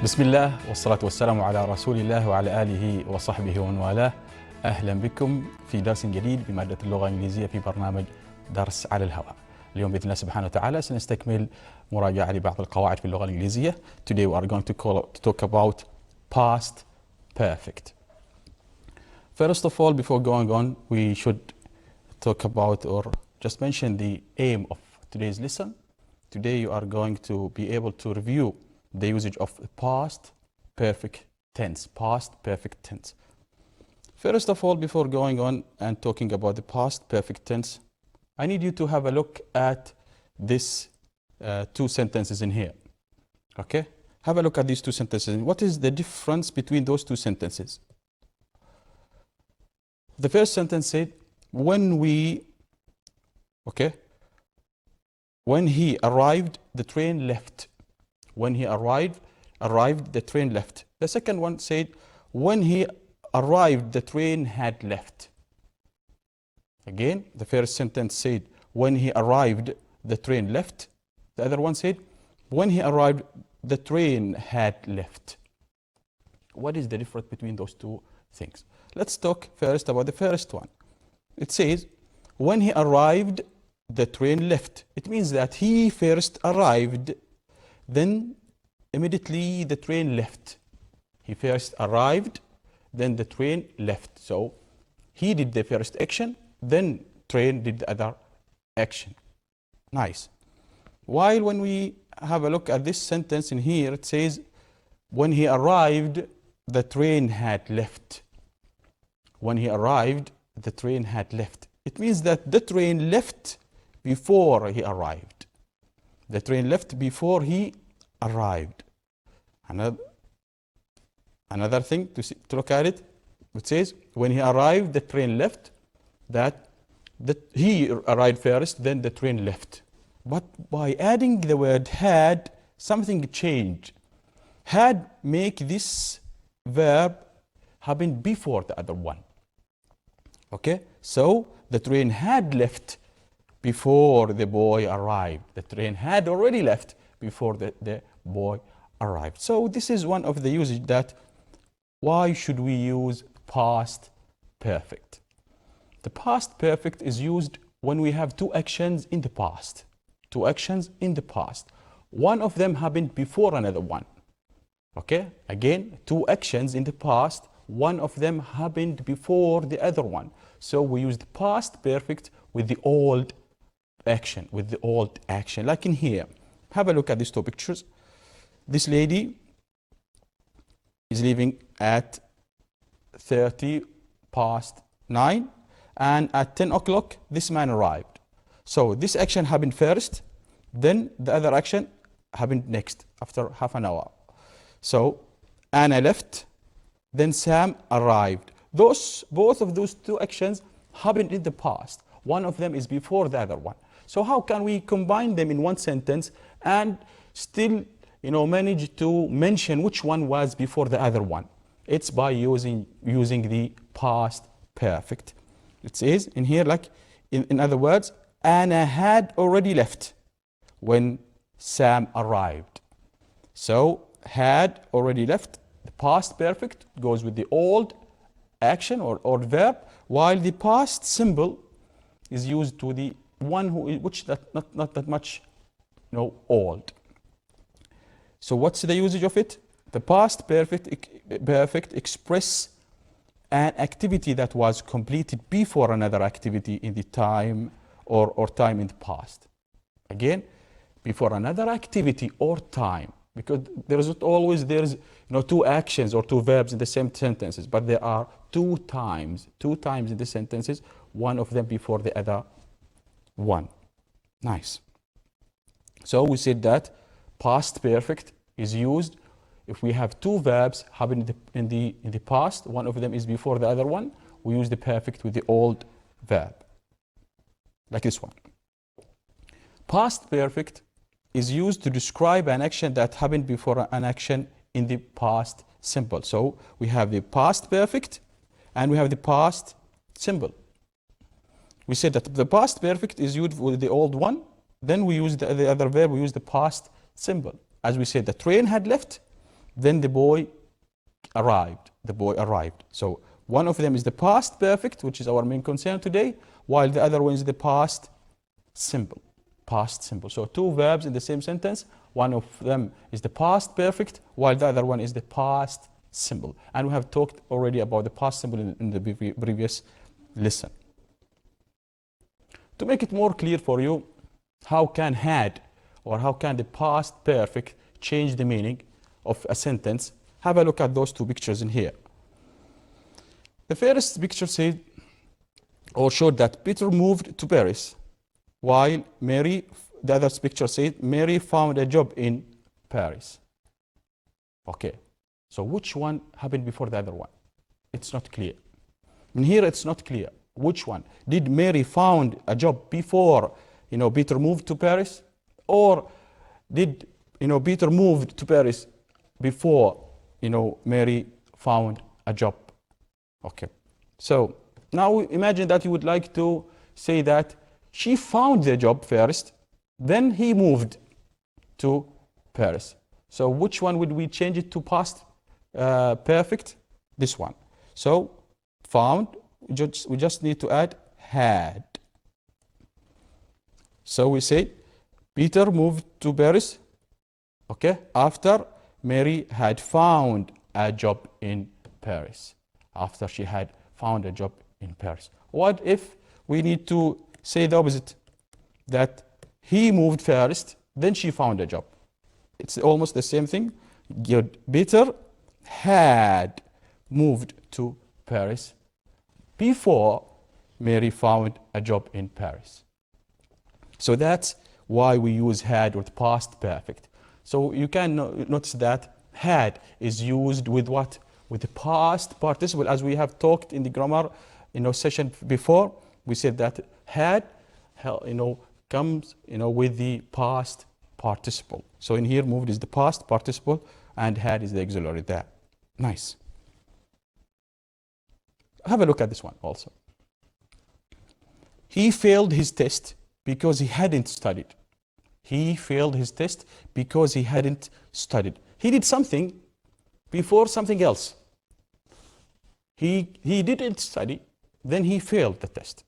بسم الله والصلاة والسلام على رسول الله وعلى آله وصحبه ومن والاه. أهلا بكم في درس جديد بمادة اللغة الإنجليزية في برنامج درس على الهواء. اليوم بإذن الله سبحانه وتعالى سنستكمل مراجعة لبعض القواعد في اللغة الإنجليزية. Today we are going to talk about past perfect. First of all, before going on, we should talk about or just mention the aim of today's lesson. Today you are going to be able to review the usage of past perfect tense. Past perfect tense. First of all, before going on and talking about the past perfect tense, I need you to have a look at these two sentences in here. Okay? Have a look at these two sentences. What is the difference between those two sentences? The first sentence said, when he arrived, the train left. When he arrived, the train left. The second one said, when he arrived, the train had left. Again, the first sentence said, when he arrived, the train left. The other one said, when he arrived, the train had left. What is the difference between those two things? Let's talk first about the first one. It says, when he arrived, the train left. It means that he first arrived, then immediately the train left. He first arrived, then the train left. So he did the first action, then train did the other action. Nice. While when we have a look at this sentence in here, it says, when he arrived, the train had left. When he arrived, the train had left. It means that the train left before he arrived. The train left before he arrived. Another thing to look at it, it says, when he arrived, the train left. He arrived first, then the train left. But by adding the word had, something changed. Had make this verb happen before the other one. Okay? So the train had left before the boy arrived. The train had already left before the boy arrived. So this is one of the usage that why should we use past perfect? The past perfect is used when we have two actions in the past. Two actions in the past. One of them happened before another one. Okay? Again, two actions in the past. One of them happened before the other one. So we use the past perfect with the old action, like in here. Have a look at these two pictures. This lady is leaving at 9:30, and at 10 o'clock this man arrived. So this action happened first, then the other action happened next after half an hour. So Anna left, then Sam arrived. Both of those two actions happened in the past. One of them is before the other one. So how can we combine them in one sentence and still manage to mention which one was before the other one? It's by using the past perfect. It says in here, like in other words, Anna had already left when Sam arrived. So had already left, the past perfect goes with the old action or verb, while the past simple is used to the one which not that much old. So what's the usage of it? The past perfect express an activity that was completed before another activity in the time or time in the past. Again, before another activity or time, because there's two actions or two verbs in the same sentences, but there are two times in the sentences, one of them before the other one. Nice. So we said that past perfect is used if we have two verbs happening in the past, one of them is before the other one, we use the perfect with the old verb, like this one. Past perfect is used to describe an action that happened before an action in the past simple. So we have the past perfect and we have the past simple. We said that the past perfect is used with the old one, then we use the other verb, we use the past simple. As we said, the train had left, then the boy arrived. The boy arrived. So one of them is the past perfect, which is our main concern today, while the other one is the past simple. Past simple. So two verbs in the same sentence. One of them is the past perfect, while the other one is the past simple. And we have talked already about the past simple in the previous lesson. To make it more clear for you, how can had or how can the past perfect change the meaning of a sentence? Have a look at those two pictures in here. The first picture said or showed that Peter moved to Paris, while Mary, the other picture said Mary found a job in Paris. Okay, so which one happened before the other one? It's not clear. In here, it's not clear. Which one? Did Mary found a job before, Peter moved to Paris? Or did, Peter moved to Paris before, Mary found a job? Okay, so now imagine that you would like to say that she found the job first, then he moved to Paris. So which one would we change it to past perfect? This one. So found, we just need to add had. So we say Peter moved to Paris, okay, after Mary had found a job in Paris. After she had found a job in Paris. What if we need to say the opposite? That he moved first, then she found a job. It's almost the same thing. Peter had moved to Paris before Mary found a job in Paris. So that's why we use had with past perfect. So you can notice that had is used with what? With the past participle. As we have talked in the grammar session before, we said that had comes with the past participle. So in here, moved is the past participle and had is the auxiliary there. Nice. Have a look at this one also. He failed his test because he hadn't studied. He failed his test because he hadn't studied. He did something before something else. He didn't study, then he failed the test.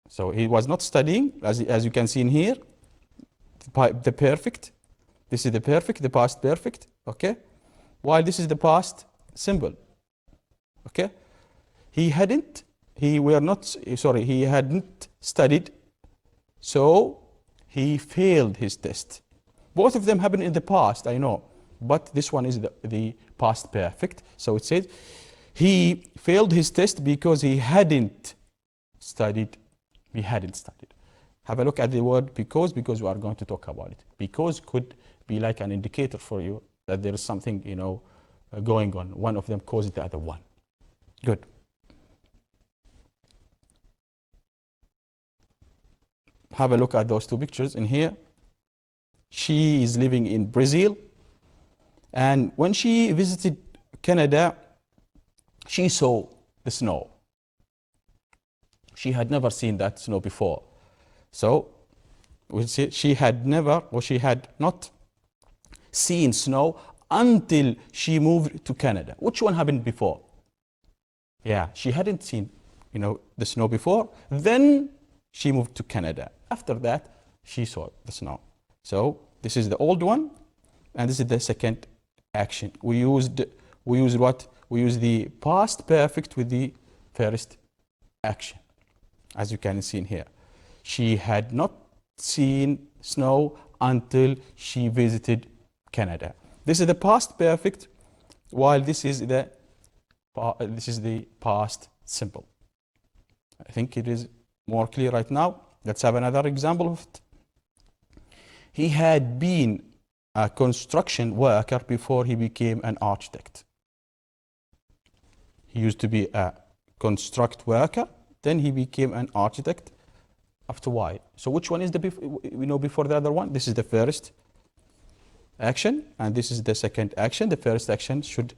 So he was not studying, as you can see in here, the perfect. This is the perfect, the past perfect, okay? While this is the past simple, okay? He hadn't studied, so he failed his test. Both of them happened in the past, I know, but this one is the past perfect. So it says, he failed his test because he hadn't studied. He hadn't studied. Have a look at the word because we are going to talk about it. Because could be like an indicator for you that there is something, going on. One of them causes the other one. Good. Have a look at those two pictures in here. She is living in Brazil. And when she visited Canada, she saw the snow. She had never seen that snow before. So she had not seen snow until she moved to Canada. Which one happened before? Yeah, she hadn't seen, the snow before. Then she moved to Canada. After that, she saw the snow. So this is the old one, and this is the second action. We used what? We used the past perfect with the first action, as you can see in here. She had not seen snow until she visited Canada. This is the past perfect, while this is the past simple. I think it is more clear right now. Let's have another example of it. He had been a construction worker before he became an architect. He used to be a construct worker, then he became an architect after a while. So which one is before the other one? This is the first action, and this is the second action. The first action should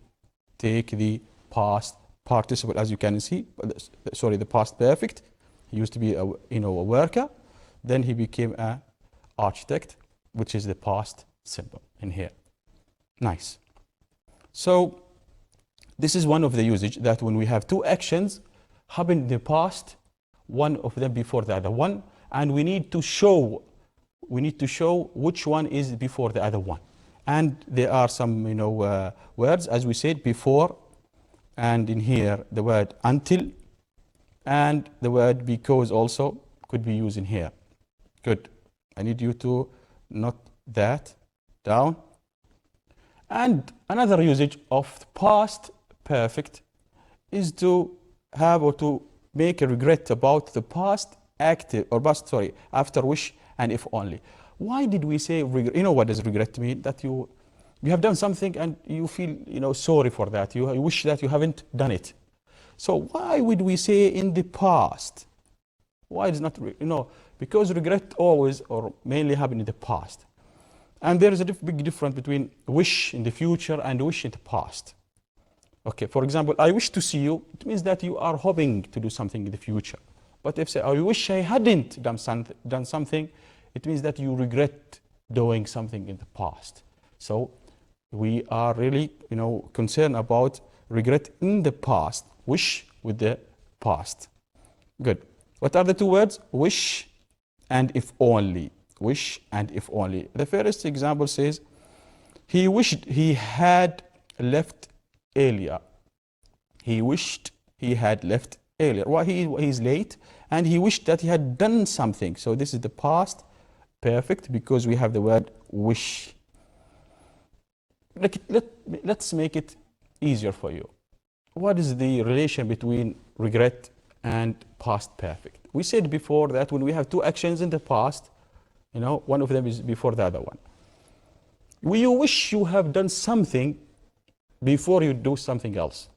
take the past participle, as you can see. Sorry, the past perfect. He used to be a worker, then he became an architect, which is the past simple in here. Nice. So this is one of the usage, that when we have two actions happen in the past, one of them before the other one, and we need to show which one is before the other one. And there are some words, as we said before, and in here the word until, and the word because also could be used in here. Good. I need you to note that down. And another usage of past perfect is to have or to make a regret about the past active or past, sorry, after wish and if only. Why did we say regret? You know what does regret mean? That you have done something and you feel sorry for that. You wish that you haven't done it. So why would we say in the past? Why is not because regret always or mainly happen in the past. And there is a big difference between wish in the future and wish in the past. Okay, for example, I wish to see you, it means that you are hoping to do something in the future. But if say, I wish I hadn't done something, it means that you regret doing something in the past. So we are really, concerned about regret in the past, wish with the past. Good. What are the two words? Wish and if only. Wish and if only. The first example says, he wished he had left earlier. He wished he had left earlier. Well, he's late and he wished that he had done something. So this is the past perfect because we have the word wish. Let's make it easier for you. What is the relation between regret and past perfect? We said before that when we have two actions in the past, one of them is before the other one. You wish you have done something before you do something else.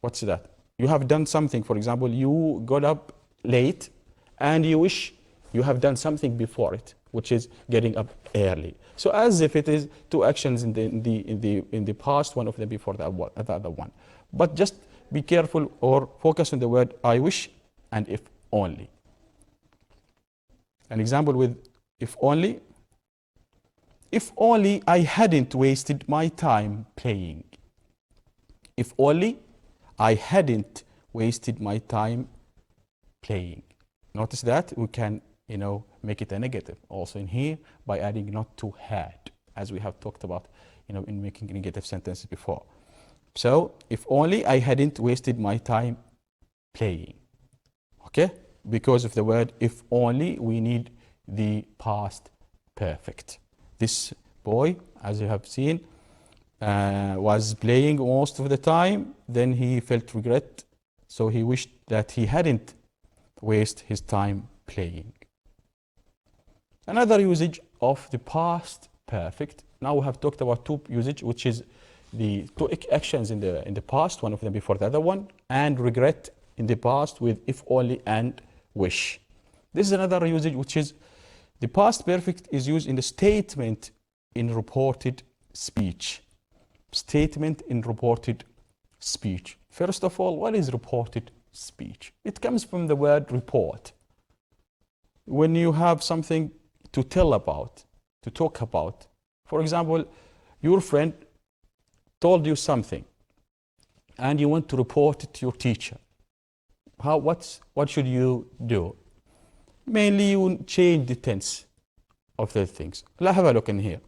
What's that? You have done something, for example, you got up late and you wish you have done something before it, which is getting up early. So as if it is two actions in the past, one of them before the other one. But just be careful or focus on the word I wish and if only. An example with if only. If only I hadn't wasted my time playing. If only I hadn't wasted my time playing. Notice that we can, make it a negative also in here by adding not to had, as we have talked about, in making negative sentences before. So, if only I hadn't wasted my time playing. Okay? Because of the word if only, we need the past perfect. This boy, as you have seen, was playing most of the time. Then he felt regret. So he wished that he hadn't wasted his time playing. Another usage of the past perfect. Now we have talked about two usage, which is the two actions in the past, one of them before the other one, and regret in the past with if only and wish. This is another usage, which is the past perfect is used in the statement in reported speech. Statement in reported speech. First of all, what is reported speech? It comes from the word report. When you have something to tell about, to talk about. For example, your friend told you something and you want to report it to your teacher. What should you do? Mainly you change the tense of the things. Let's have a look in here.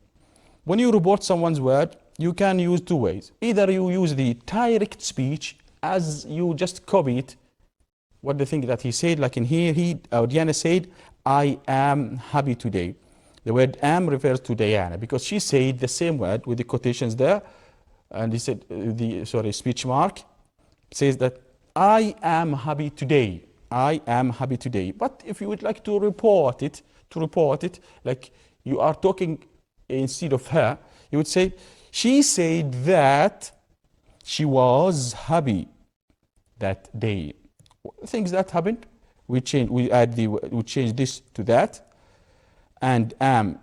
When you report someone's word, you can use two ways. Either you use the direct speech, as you just copy it, what the thing that he said, like in here, Diana said, I am happy today. The word am refers to Diana because she said the same word with the quotations there, and he said speech mark says that I am happy today. I am happy today. But if you would like to report it, like you are talking instead of her, you would say, she said that she was happy that day. Things that happened, we change this to that, and am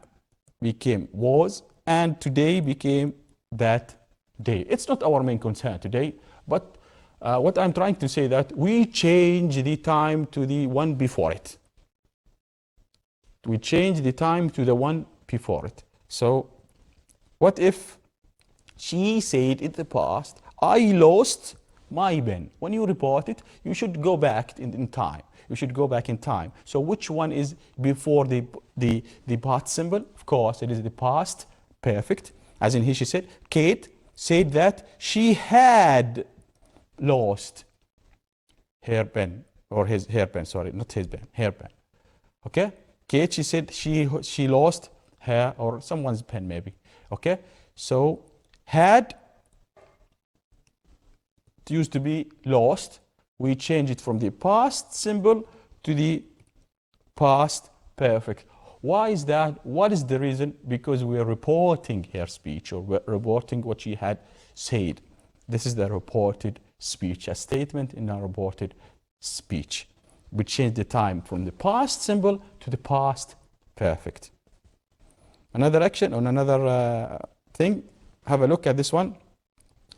became was, and today became that day. It's not our main concern today, but what I'm trying to say that we change the time to the one before it. We change the time to the one before it. So what if She said in the past, I lost my pen. When you report it, you should go back in time. You should go back in time. So which one is before the past symbol? Of course, it is the past perfect. As in here, she said, Kate said that she had lost her pen, or his hairpin, sorry, not his pen, hairpin. Okay? Kate, she said she lost her or someone's pen maybe. Okay? So had used to be lost. We change it from the past symbol to the past perfect. Why is that? What is the reason? Because we are reporting her speech, or we're reporting what she had said. This is the reported speech, a statement in a reported speech. We change the time from the past symbol to the past perfect. Another action on another thing, have a look at this one.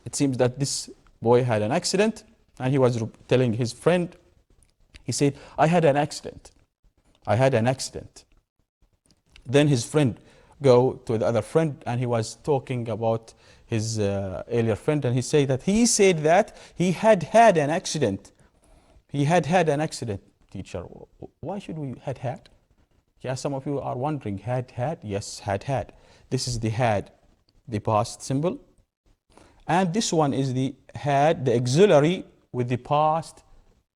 It seems that this boy had an accident, and he was telling his friend, he said, I had an accident. I had an accident. Then his friend go to the other friend, and he was talking about his earlier friend, and he said that he had had an accident. He had had an accident, teacher. Why should we had? Yeah, some of you are wondering, had? Yes, had. This is the had, the past symbol. And this one is the had, the auxiliary with the past,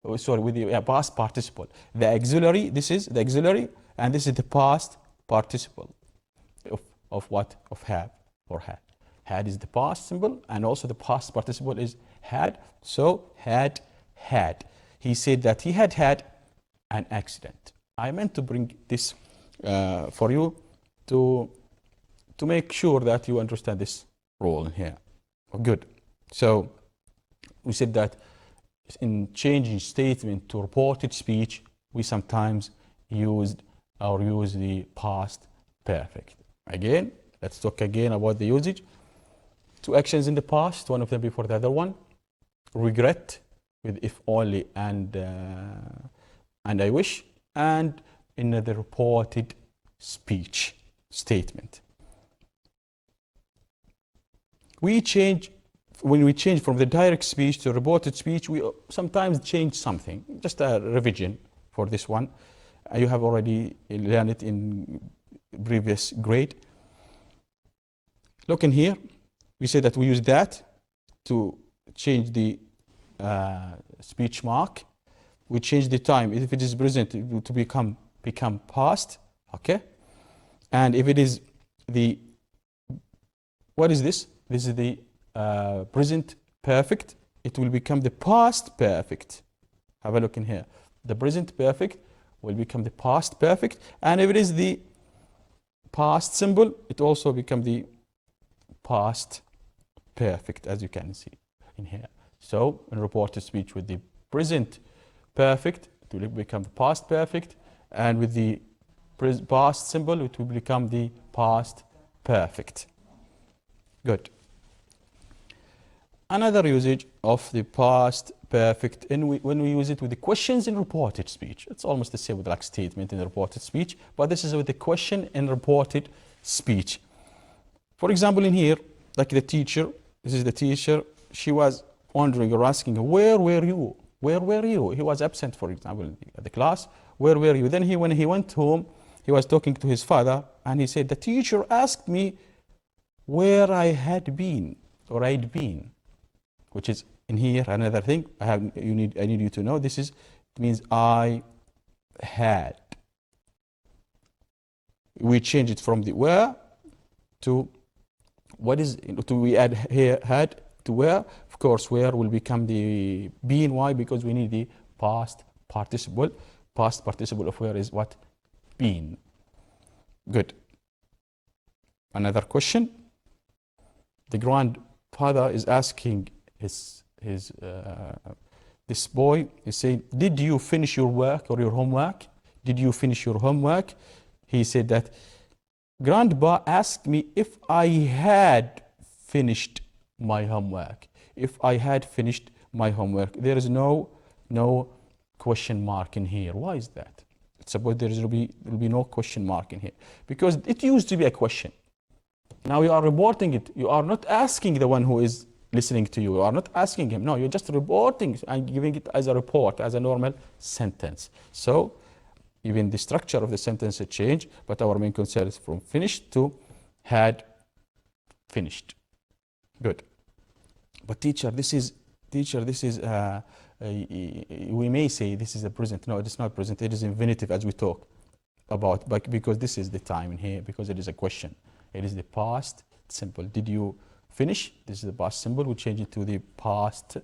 with the past participle. The auxiliary, this is the auxiliary, and this is the past participle of what? Of have or had. Had is the past symbol, and also the past participle is had. So had. He said that he had had an accident. I meant to bring this for you to make sure that you understand this rule in here. Good. So we said that in changing statement to reported speech, we sometimes use the past perfect. Again, let's talk again about the usage. Two actions in the past, one of them before the other one. Regret with if only and I wish, and in the reported speech statement. When we change from the direct speech to reported speech, we sometimes change something. Just a revision for this one. You have already learned it in previous grade. Look in here. We say that we use that to change the speech mark. We change the time. If it is present, it will to become past. Okay. And if it is the, what is this? This is the present perfect. It will become the past perfect. Have a look in here. The present perfect will become the past perfect. And if it is the past symbol, it also become the past perfect, as you can see in here. So in reported speech with the present perfect, it will become the past perfect, and with the past symbol, it will become the past perfect. Good. Another usage of the past perfect, when we use it with the questions in reported speech. It's almost the same with like statement in the reported speech, but this is with the question in reported speech. For example, in here, like the teacher, this is the teacher, she was wondering or asking, where were you? Where were you? He was absent, for example, at the class. Where were you? Then when he went home, he was talking to his father, and he said, the teacher asked me where I had been, or I'd been, which is in here another thing I need you to know. This is, it means I had. We change it from the where to what is, to we add here had to where. Of course, where will become the been. Why? Because we need the past participle. Past participle of where is what? Been. Good. Another question. The grandfather is asking this boy, he's saying, did you finish your work or your homework? Did you finish your homework? He said that, Grandpa asked me if I had finished my homework. If I had finished my homework. There is no question mark in here. Why is that? It's about there will be no question mark in here. Because it used to be a question. Now you are reporting it. You are not asking the one who is listening to you. You are not asking him. No, you're just reporting and giving it as a report, as a normal sentence. So even the structure of the sentence has changed, but our main concern is from finished to had finished. Good. But teacher, this is, we may say this is a present. No, it is not present. It is infinitive as we talk about, but because this is the time in here, because it is a question. It is the past simple. Did you finish? This is the past simple. We change it to the past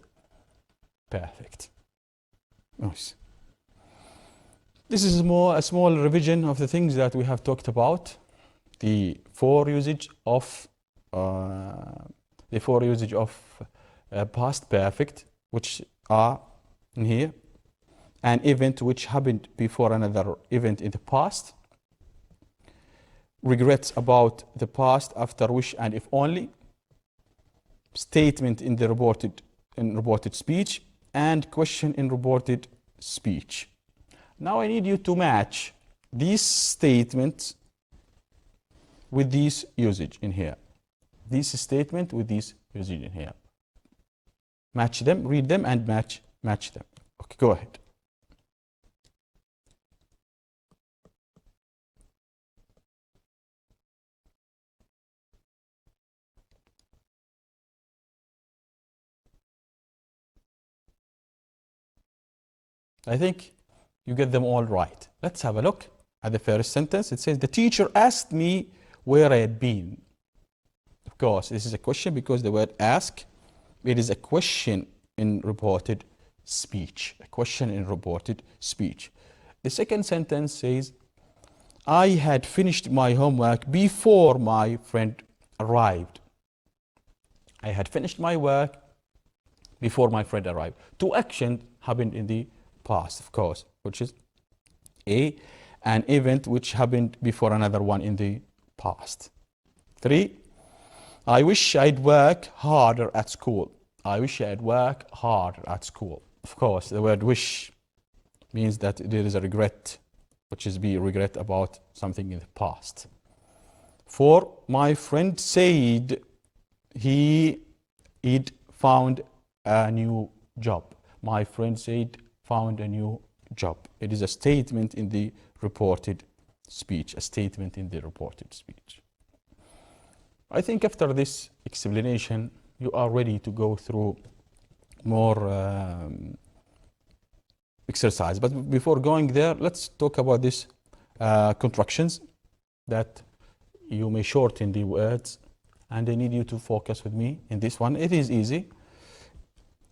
perfect. Nice. This is a small revision of the things that we have talked about. The four usage of past perfect, which are in here. An event which happened before another event in the past. Regrets about the past after wish and if only. Statement in the reported speech, and question in reported speech. Now I need you to match these statements with these usage in here. This statement with these usage in here. Match them, read them, and match them. Okay, go ahead. I think you get them all right. Let's have a look at the first sentence. It says, the teacher asked me where I had been. Of course, this is a question because the word ask, it is a question in reported speech. A question in reported speech. The second sentence says, I had finished my homework before my friend arrived. I had finished my work before my friend arrived. Two actions happened in the past, of course, which is an event which happened before another one in the past. 3, I wish I'd work harder at school. I wish I'd work harder at school. Of course, the word wish means that there is a regret, which is be regret about something in the past. 4, my friend said he'd found a new job. My friend said found a new job. It is a statement in the reported speech, a statement in the reported speech. I think after this explanation, you are ready to go through more exercise. But before going there, let's talk about these contractions that you may shorten the words, and I need you to focus with me in this one. It is easy.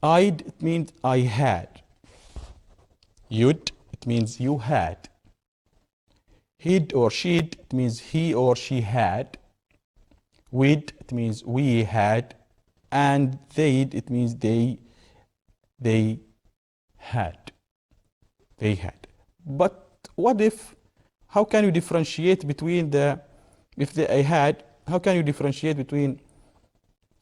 I'd, it means I had. You'd, it means you had. He'd or she'd, it means he or she had. We'd, it means we had. And they'd, it means they had. They had. But what if, how can you differentiate between if they had, how can you differentiate between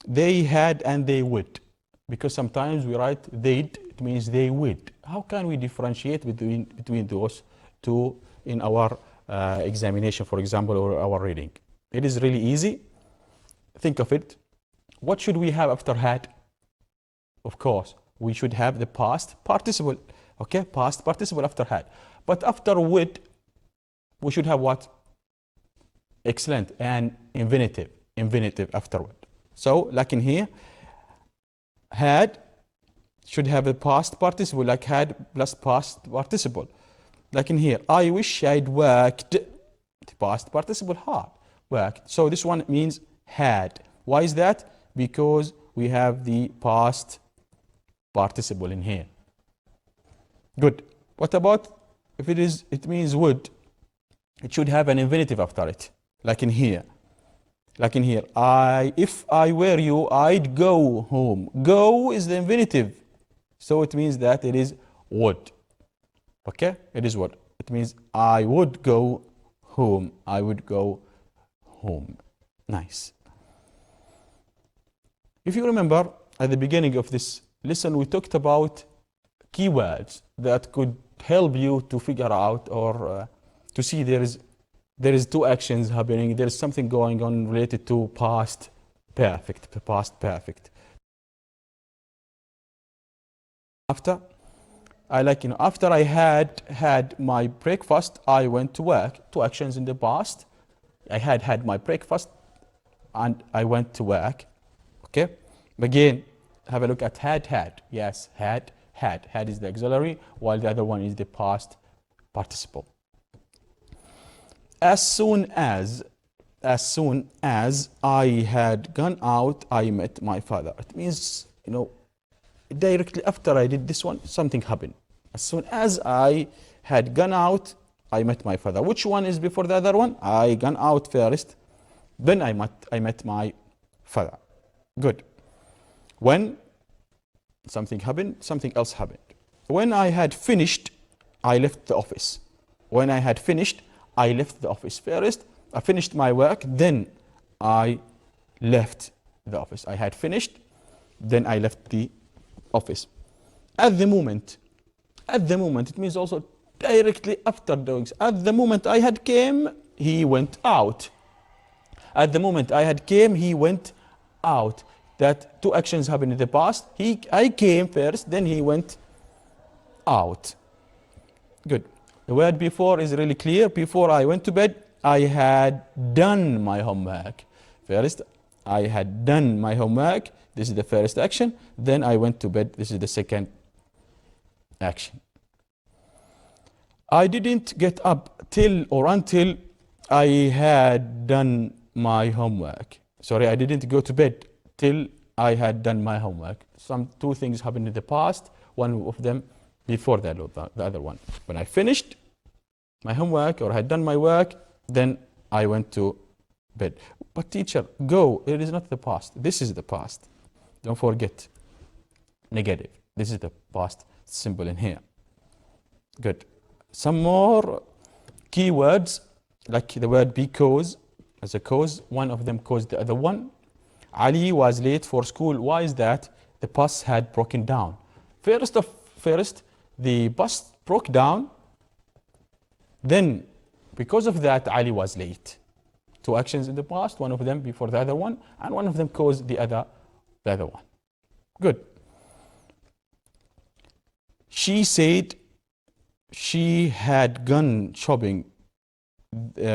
they had and they would? Because sometimes we write they'd, it means they would. How can we differentiate between those two in our examination, for example, or our reading? It is really easy. Think of it. What should we have after had? Of course, we should have the past participle. Okay, past participle after had. But after would, we should have what? Excellent, and infinitive afterward. So, like in here, had should have a past participle, like had plus past participle. Like in here, I wish I'd worked, the past participle hard, worked. So this one means had. Why is that? Because we have the past participle in here. Good. What about if it means would? It should have an infinitive after it, like in here. Like in here, if I were you, I'd go home. Go is the infinitive. So it means that it is would. Okay? It is what? It means I would go home. I would go home. Nice. If you remember, at the beginning of this lesson, we talked about keywords that could help you to figure out or to see there is there is two actions happening. There is something going on related to past perfect, past perfect. After after I had my breakfast, I went to work. Two actions in the past. I had my breakfast and I went to work. Okay? Again, have a look at had. Yes, had. Had is the auxiliary, while the other one is the past participle. As soon as I had gone out, I met my father. It means, directly after I did this one, something happened. As soon as I had gone out, I met my father. Which one is before the other one? I gone out first, then I met my father. Good. When something happened, something else happened. When I had finished, I left the office. When I had finished, I left the office. First, I finished my work, then I left the office. I had finished, then I left the office. At the moment, it means also directly after doing. At the moment I had came, he went out. At the moment I had came, he went out. That two actions happened in the past. I came first, then he went out. Good. The word before is really clear. Before I went to bed, I had done my homework. First, I had done my homework. This is the first action. Then I went to bed. This is the second action. I didn't get up till or until I had done my homework. Sorry, I didn't go to bed till I had done my homework. Two things happened in the past, one of them before the other one. When I finished my homework or had done my work, then I went to bed. But teacher, go, it is not the past. This is the past. Don't forget, negative. This is the past symbol in here. Good. Some more keywords, like the word because, as a cause. One of them caused the other one. Ali was late for school. Why is that? The bus had broken down. First, the bus broke down. Then, because of that, Ali was late. Two actions in the past, one of them before the other one, and one of them caused the other one. Good. She said she had gone shopping.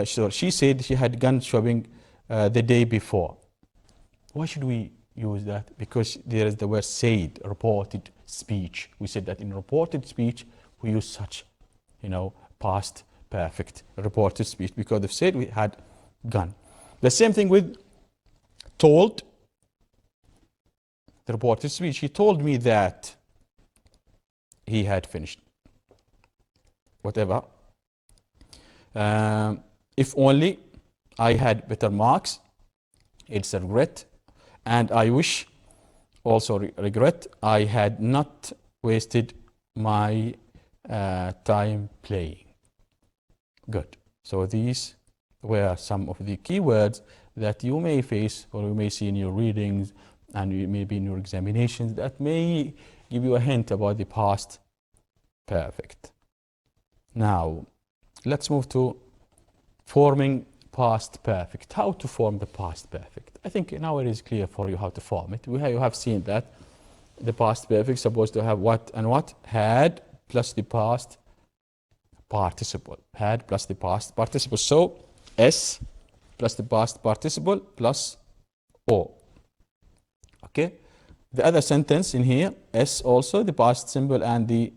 She said she had gone shopping the day before. Why should we use that? Because there is the word said, reported speech. We said that in reported speech, we use such, past perfect reported speech. Because of said, we had gone. The same thing with told. The reported speech. He told me that he had finished. Whatever. If only I had better marks. It's a regret. And I wish, also regret, I had not wasted my time playing. Good. So these were some of the keywords that you may face or you may see in your readings and maybe in your examinations that may give you a hint about the past perfect. Now, let's move to forming past perfect. How to form the past perfect? I think now it is clear for you how to form it. You have seen that the past perfect is supposed to have what and what? Had plus the past participle. Had plus the past participle. So, S plus the past participle plus O. Okay? The other sentence in here, S also, the past symbol and the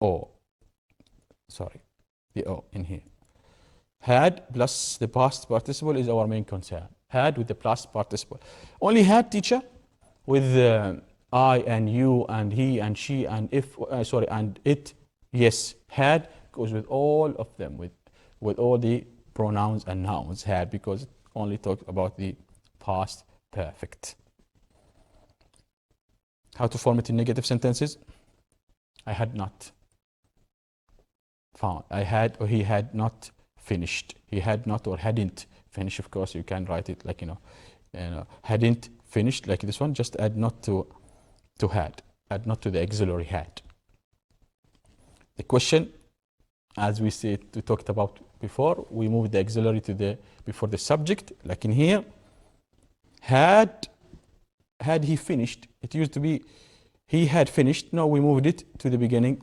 O. Sorry, the O in here. Had plus the past participle is our main concern. Had with the past participle. Only had, teacher, with I and you and he and she and if, and it. Yes, had goes with all of them, with all the pronouns and nouns. Had, because it only talks about the past perfect. How to form it in negative sentences? I had not found. I had or he had not finished. He had not or hadn't finished. Of course, you can write it like, hadn't finished, like this one. Just add not to had. Add not to the auxiliary had. The question, as we talked about before we moved the auxiliary to the before the subject, like in here. Had he finished? It used to be he had finished. No, we moved it to the beginning.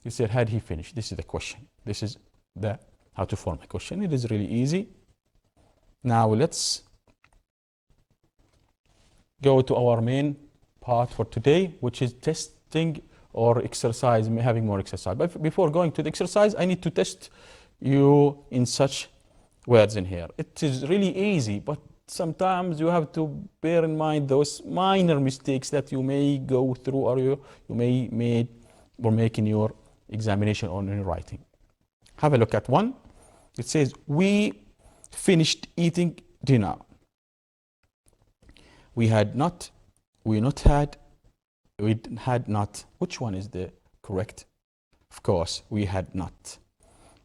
You said had he finished? This is the question. This is the how to form a question. It is really easy. Now let's go to our main part for today, which is testing or exercise, having more exercise. But before going to the exercise, I need to test you in such words in here. It is really easy, but sometimes you have to bear in mind those minor mistakes that you may go through or you may make in your examination or in your writing. Have a look at one. It says, we finished eating dinner. We had not, we had not. Which one is the correct? Of course, we had not.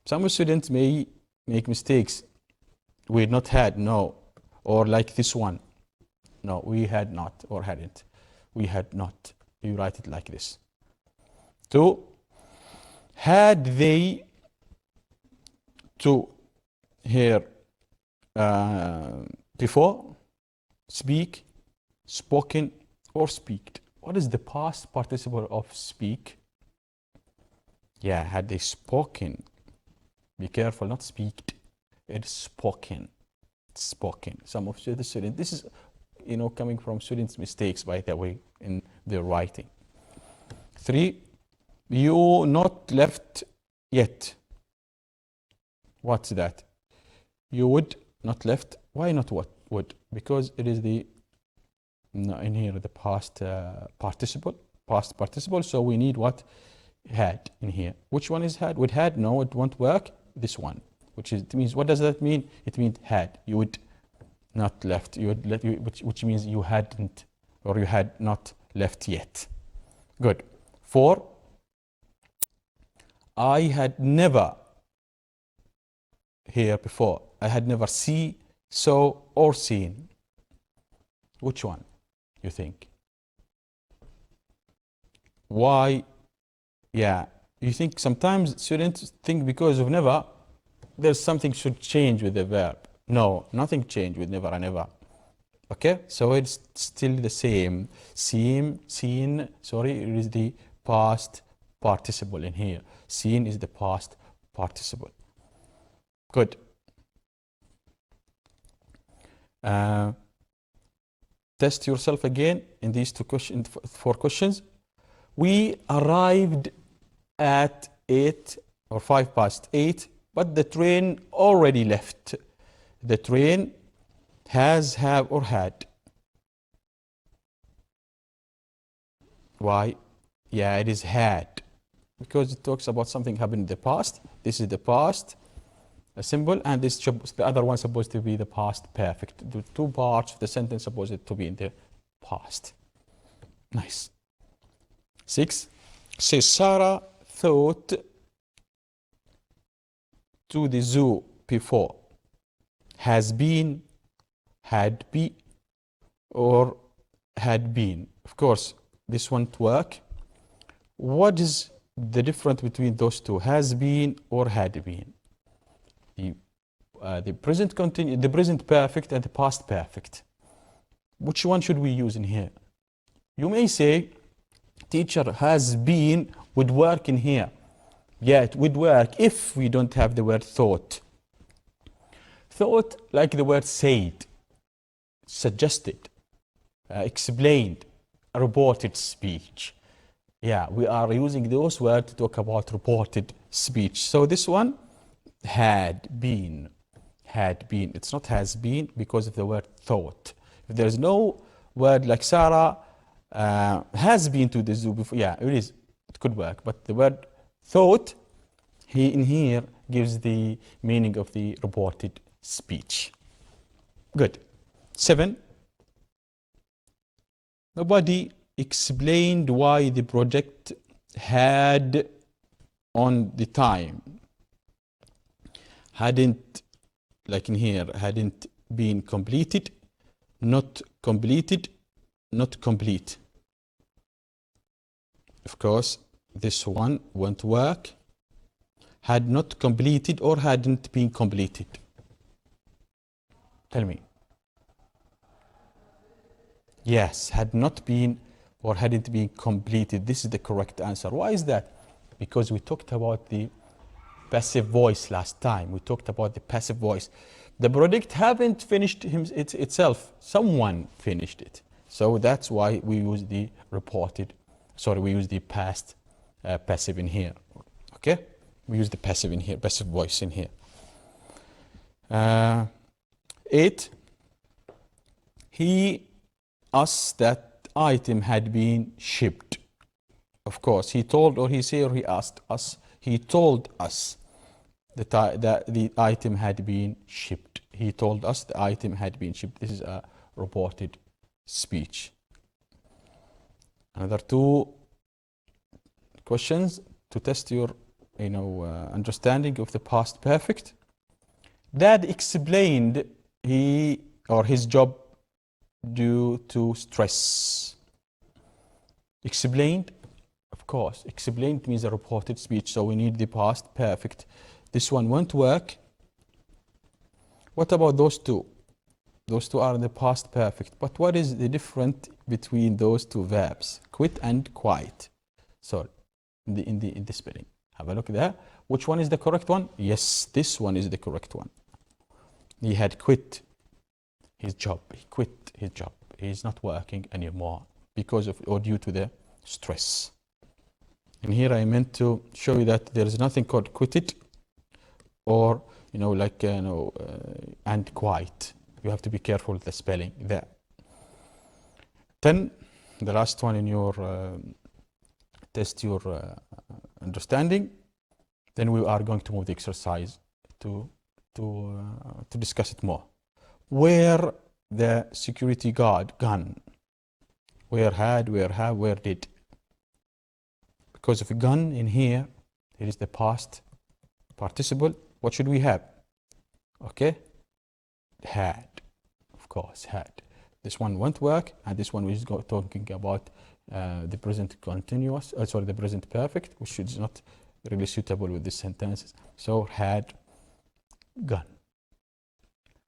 Some students may make mistakes. We had not had, no. Or like this one. No, we had not or hadn't. We had not. You write it like this. 2. Had they to here before, speak, spoken, or speaked. What is the past participle of speak? Yeah, had they spoken. Be careful, not speaked. It's spoken. Spoken. Some of the students, this is, coming from students' mistakes, by the way, in their writing. 3, you not left yet. What's that? You would not left. Why not what would? Because it is the in here the past participle. Past participle. So we need what had in here. Which one is had? Would had? No, it won't work. This one. Which is, it means, what does that mean? It means had. You would not left. You would let you, which means you hadn't, or you had not left yet. Good. 4. I had never here before. I had never saw, or seen. Which one you think? Why? Yeah. You think sometimes students think because of never, there's something should change with the verb. No, nothing changed with never and ever. Okay, so it's still the same. Seen, sorry, it is the past participle in here. Seen is the past participle. Good. Test yourself again in these 4 questions. We arrived at 8 or 5 past 8. But the train already left. The train has, have, or had. Why? Yeah, it is had. Because it talks about something happened in the past. This is the past, a symbol, and this the other one supposed to be the past perfect. The 2 parts of the sentence supposed to be in the past. Nice. 6. Says Sarah thought to the zoo before. Has been, had be, or had been. Of course, this won't work. What is the difference between those two? Has been or had been? The present continue, the present perfect and the past perfect. Which one should we use in here? You may say, teacher, has been would work in here. Yeah, it would work if we don't have the word thought. Thought, like the word said, suggested, explained, reported speech. Yeah, we are using those words to talk about reported speech. So this one, had been. It's not has been because of the word thought. If there's no word like Sarah has been to the zoo before, yeah, it is. It could work. But the word thought, in here gives the meaning of the reported speech. Good. 7. Nobody explained why the project had on the time. Hadn't, like in here, hadn't been completed, not complete. Of course, this one won't work. had not completed or hadn't been completed? Tell me. Yes, had not been or hadn't been completed. This is the correct answer. Why is that? Because we talked about the passive voice last time. We talked about the passive voice. The project haven't finished itself. Someone finished it. So that's why we use the we use the past passive in here. Okay? We use the passive in here, passive voice in here. 8. He asked that item had been shipped. Of course, he told or he said or he asked us. He told us that the item had been shipped. He told us the item had been shipped. This is a reported speech. Another 2 questions to test your understanding of the past perfect. Dad explained he or his job due to stress. Explained, of course. Explained means a reported speech, so we need the past perfect. This one won't work. What about those 2? Those 2 are in the past perfect. But what is the difference between those 2 verbs? Quit and quiet. Sorry, in the spelling. Have a look there. Which one is the correct one? Yes, this one is the correct one. He had quit his job. He quit his job. He's not working anymore because of or due to the stress. And here I meant to show you that there is nothing called quitted or and quiet. You have to be careful with the spelling there. 10, the last one in your test your understanding. Then we are going to move the exercise to discuss it more. Where the security guard gone? Where had, where have, where did? Because of gone in here, it is the past participle. What should we have? Okay, had, of course, had. This one won't work, and this one is talking about the present continuous, the present perfect, which is not really suitable with these sentences. So had gone.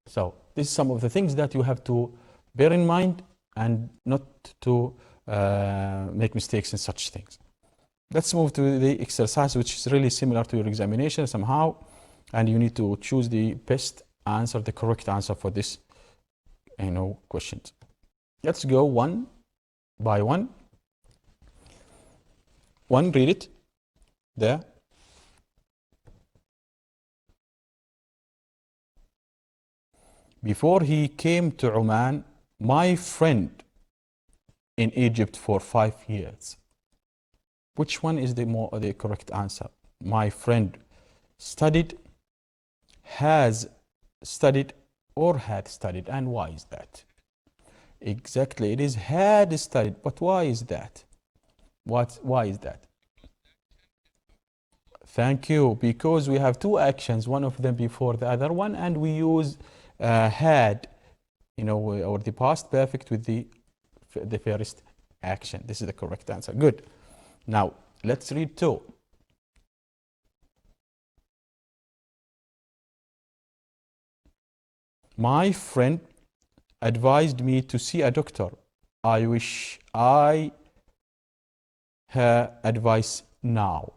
So this is some of the things that you have to bear in mind and not to make mistakes in such things. Let's move to the exercise, which is really similar to your examination somehow, and you need to choose the best answer, the correct answer for this questions. Let's go one by one. One, read it there. Before he came to Oman, my friend in Egypt for 5 years. Which one is the correct answer? My friend studied, has studied, or had studied. And why is that? Exactly, it is had studied. But why is that? Why is that? Thank you. Because we have 2 actions, one of them before the other one, and we use had, or the past perfect with the first action. This is the correct answer. Good. Now, let's read 2. My friend advised me to see a doctor. I wish I her advice now.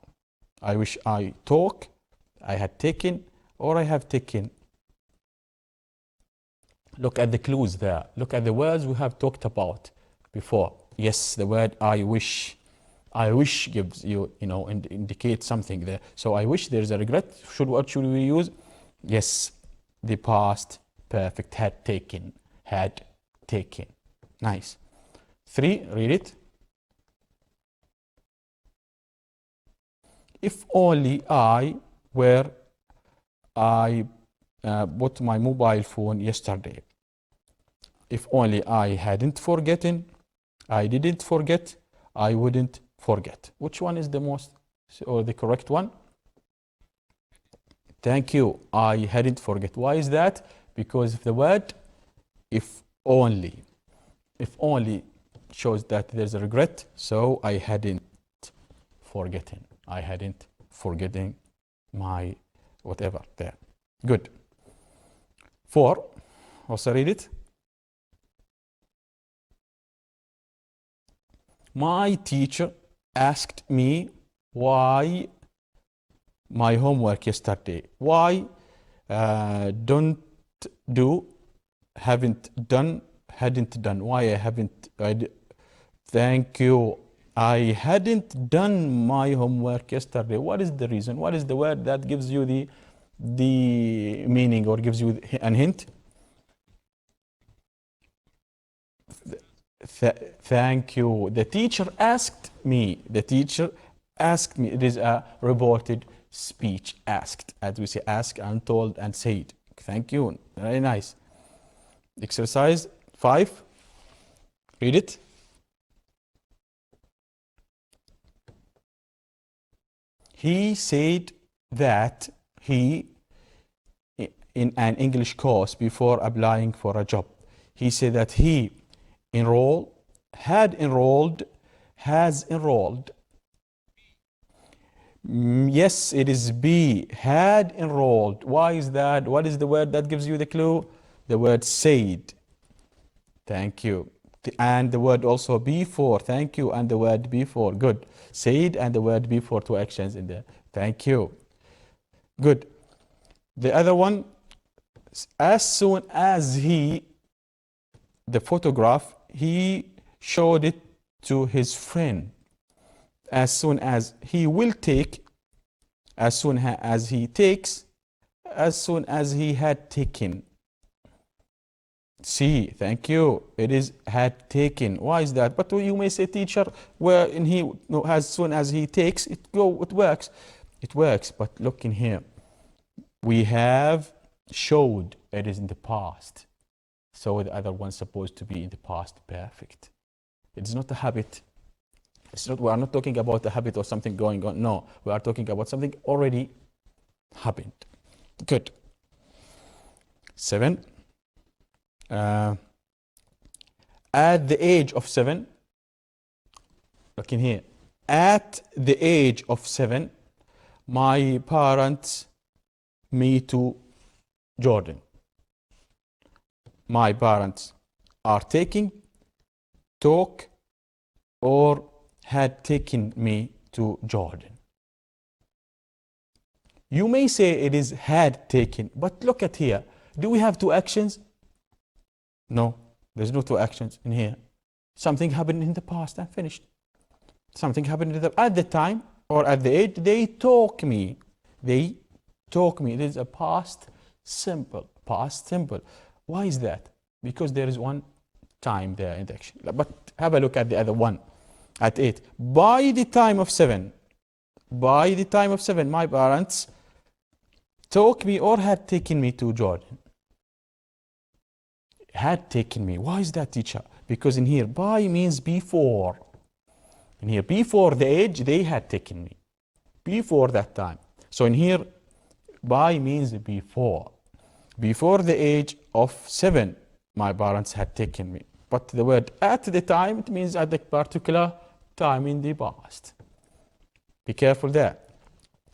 I wish I took, I had taken, or I have taken. Look at the clues there. Look at the words we have talked about before. Yes, the word I wish. I wish gives you, indicates something there. So I wish there is a regret. What should we use? Yes, the past perfect, had taken, had taken. Nice. 3, read it. If only I bought my mobile phone yesterday. If only I hadn't forgotten, I didn't forget, I wouldn't forget. Which one is the most or the correct one? Thank you. I hadn't forget. Why is that? Because the word if only shows that there's a regret, so I hadn't forgotten. I hadn't forgetting my whatever there. Good. 4. Also read it. My teacher asked me why my homework yesterday. Why don't do, haven't done, hadn't done. Why I haven't, thank you. I hadn't done my homework yesterday. What is the reason? What is the word that gives you the meaning or gives you an hint? Thank you. The teacher asked me. The teacher asked me. It is a reported speech. Asked, as we say, ask and told and said. Thank you. Very nice. Exercise 5. Read it. He said that he, in an English course before applying for a job, he said that he enrolled, had enrolled, has enrolled. Yes, it is B, had enrolled. Why is that? What is the word that gives you the clue? The word said. Thank you. And the word also before. Thank you. And the word before. Good. Said and the word before, 2 actions in there. Thank you. Good. The other one, as soon as he, the photograph, he showed it to his friend. As soon as he will take, as soon as he takes, as soon as he had taken. C, thank you. It is had taken. Why is that? But you may say, teacher, where in he, no, as soon as he takes, it works. It works, but look in here. We have showed, it is in the past. So the other one's supposed to be in the past perfect. It's not a habit. It's not, we are not talking about a habit or something going on. No, we are talking about something already happened. Good. 7. At the age of 7, look in here. At the age of 7, my parents me to Jordan. My parents are taking, took, or had taken me to Jordan. You may say it is had taken, but look at here. Do we have 2 actions? No, there's no 2 actions in here. Something happened in the past and finished. Something happened at the time or at the age. They took me. They took me. It is a past simple. Past simple. Why is that? Because there is 1 time there in the action. But have a look at the other one. At 8. By the time of 7. By the time of 7, my parents took me or had taken me to Jordan. Had taken me. Why is that, teacher? Because in here, by means before. In here, before the age, they had taken me. Before that time. So in here, by means before. Before the age of 7, my parents had taken me. But the word at the time, it means at the particular time in the past. Be careful there.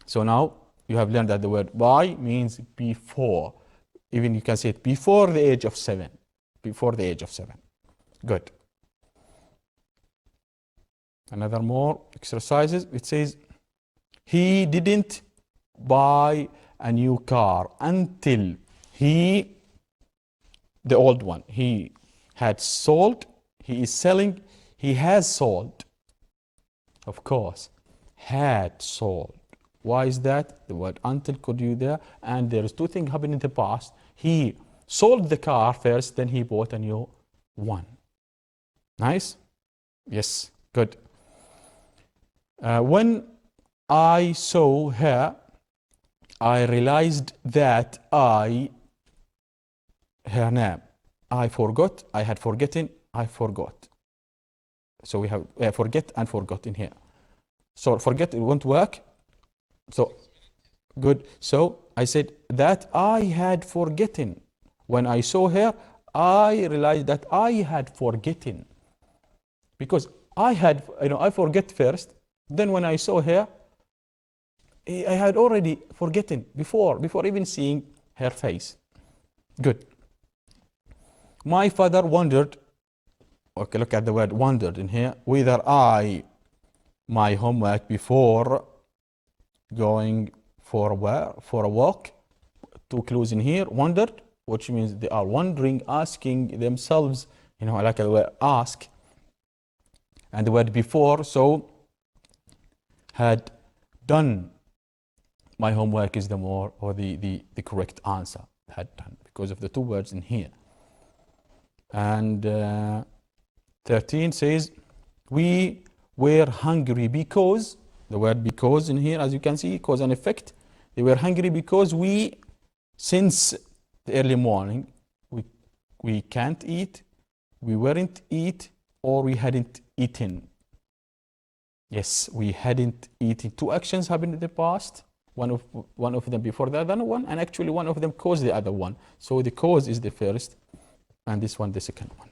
So now, you have learned that the word by means before. Even you can say it before the age of 7. Before the age of 7. Good. Another more exercises. It says, he didn't buy a new car until he, the old one, he had sold, he is selling, he has sold. Of course, had sold. Why is that? The word until could you there, and there is 2 things happening in the past. He sold the car first, then he bought a new one. Nice? Yes, good. When I saw her, I realized that her name, I forgot, I had forgotten, I forgot. So we have forget and forgot in here. So forget, it won't work. So, good. So I said that I had forgotten. When I saw her, I realized that I had forgotten. Because I had, I forget first. Then when I saw her, I had already forgotten before even seeing her face. Good. My father wondered, okay, look at the word wondered in here, whether my homework before going for a walk. Two clues in here, wondered, which means they are wondering, asking themselves, like the word ask, and the word before, so had done my homework is the more, or the correct answer, had done, because of the two words in here. And 13 says, we were hungry because, the word because in here, as you can see, cause and effect. They were hungry because since the early morning, we can't eat, we weren't eat, or we hadn't eaten. Yes, we hadn't eaten. Two actions happened in the past. One of them before the other one, and actually one of them caused the other one. So the cause is the first, and this one the second one.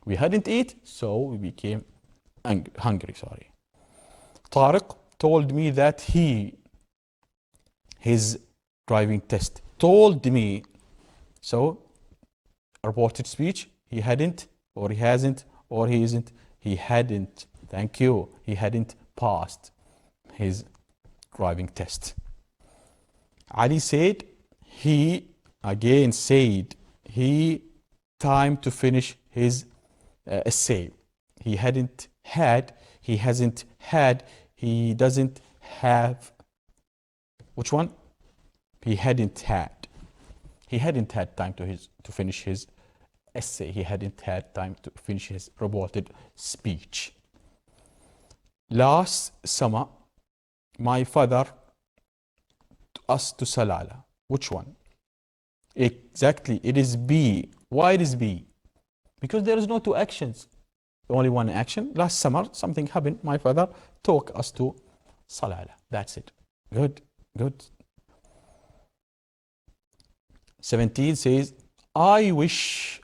We hadn't eaten, so we became hungry. Sorry. Tariq told me that his driving test told me. So reported speech. He hadn't, or he hasn't, or he isn't. He hadn't. Thank you. He hadn't passed his driving test. Ali said he again said he time to finish his essay. He hadn't had, he hasn't had, he doesn't have. Which one? He hadn't had. He hadn't had time to finish his essay. He hadn't had time to finish his reported speech. Last summer, my father took us to Salalah. Which one? Exactly, it is B. Why it is B? Because there is no two actions, only one action. Last summer, something happened. My father took us to Salalah. That's it. Good, good. 17 says, I wish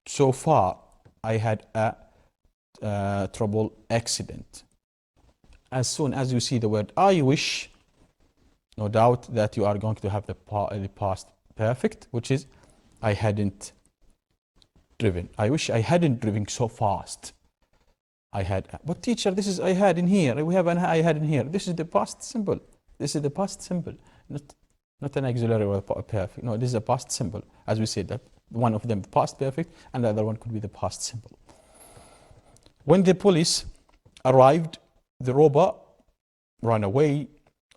so far I had a trouble accident. As soon as you see the word I wish, no doubt that you are going to have the past perfect, which is I hadn't driven. I wish I hadn't driven so fast. I had. But teacher, this is I had in here. We have an I had in here. This is the past simple. This is the past simple, not an auxiliary or a perfect. No, this is a past simple. As we said, that one of them the past perfect, and the other one could be the past simple. When the police arrived, the robber ran away,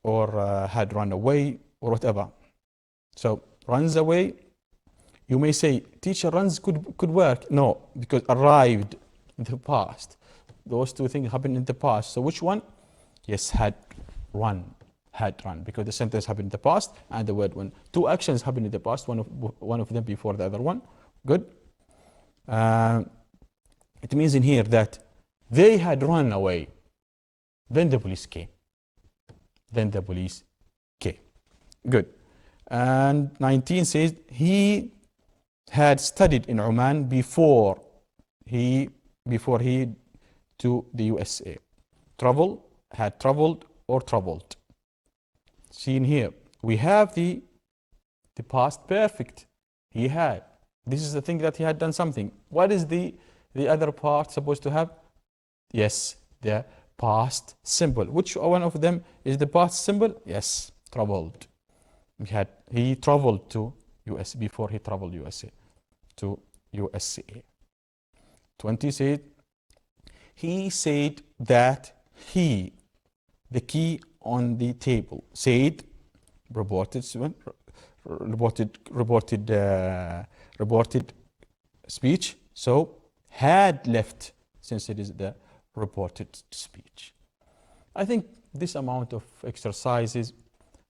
or had run away, or whatever. So runs away. You may say, teacher, runs could work. No, because arrived in the past. Those two things happened in the past. So which one? Yes, had run, because the sentence happened in the past, and the word when. Two actions happened in the past, one of them before the other one. Good. It means in here that they had run away. Then the police came. Good. And 19 says he had studied in Oman before he to the USA. Travel, had traveled, or traveled. See in here, we have the past perfect. He had. This is the thing that he had done something. What is the other part supposed to have? Yes, the past simple. Which one of them is the past simple? Yes, traveled. He traveled to US before he traveled USA to USA. 20 said he said that the key on the table said reported speech. So had left, since it is the reported speech. I think this amount of exercises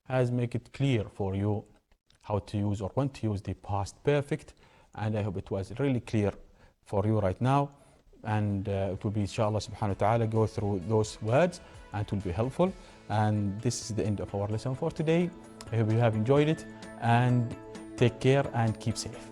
has made it clear for you how to use or when to use the past perfect, and I hope it was really clear for you right now, and it will be inshallah subhanahu wa ta'ala go through those words and it will be helpful. And this is the end of our lesson for today. I hope you have enjoyed it, and take care and keep safe.